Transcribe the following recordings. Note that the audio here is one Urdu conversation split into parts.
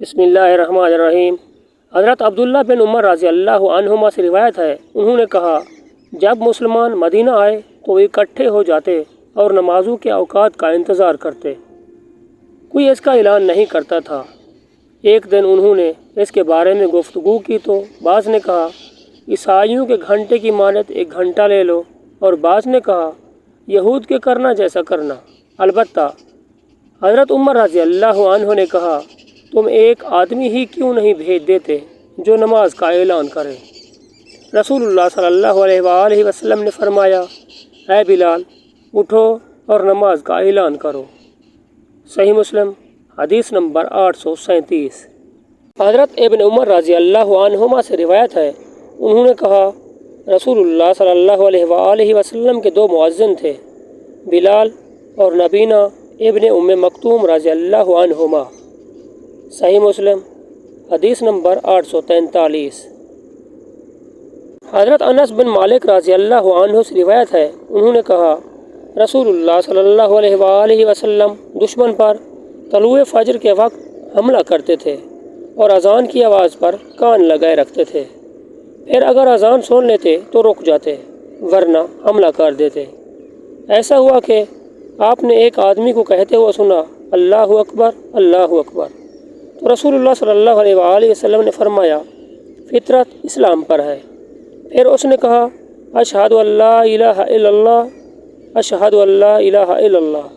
بسم اللہ الرحمن الرحیم۔ حضرت عبداللہ بن عمر رضی اللہ عنہما سے روایت ہے، انہوں نے کہا، جب مسلمان مدینہ آئے تو وہ اکٹھے ہو جاتے اور نمازوں کے اوقات کا انتظار کرتے۔ کوئی اس کا اعلان نہیں کرتا تھا۔ ایک دن انہوں نے اس کے بارے میں گفتگو کی تو بعض نے کہا، عیسائیوں کے گھنٹے کی مانند ایک گھنٹہ لے لو، اور بعض نے کہا، یہود کے کرنا جیسا کرنا۔ البتہ حضرت عمر رضی اللہ عنہ نے کہا، تم ایک آدمی ہی کیوں نہیں بھیج دیتے جو نماز کا اعلان کرے؟ رسول اللہ صلی اللہ علیہ وآلہ وسلم نے فرمایا، اے بلال، اٹھو اور نماز کا اعلان کرو۔ صحیح مسلم حدیث نمبر 837۔ حضرت ابن عمر رضی اللہ عنہما سے روایت ہے، انہوں نے کہا، رسول اللہ صلی اللہ علیہ وآلہ وسلم کے دو مؤذن تھے، بلال اور نبینہ ابن ام مکتوم رضی اللہ عنہما۔ صحیح مسلم حدیث نمبر 843۔ حضرت انس بن مالک رضی اللہ عنہ سے روایت ہے، انہوں نے کہا، رسول اللہ صلی اللہ علیہ وآلہ وسلم دشمن پر طلوع فجر کے وقت حملہ کرتے تھے اور اذان کی آواز پر کان لگائے رکھتے تھے، پھر اگر اذان سن لیتے تو رک جاتے ورنہ حملہ کر دیتے۔ ایسا ہوا کہ آپ نے ایک آدمی کو کہتے ہوئے سنا، اللہ اکبر اللہ اکبر، تو رسول اللہ صلی اللہ علیہ وآلہ وسلم نے فرمایا، فطرت اسلام پر ہے۔ پھر اس نے کہا، اشہد ان لا الہ الا اللہ، اشہد ان لا الہ الا اللہ،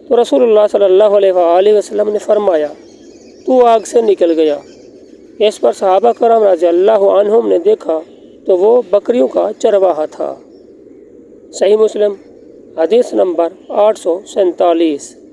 تو رسول اللہ صلی اللہ علیہ وآلہ وسلم نے فرمایا، تو آگ سے نکل گیا۔ اس پر صحابہ کرام رضی اللہ عنہم نے دیکھا تو وہ بکریوں کا چرواہا تھا۔ صحیح مسلم حدیث نمبر 847۔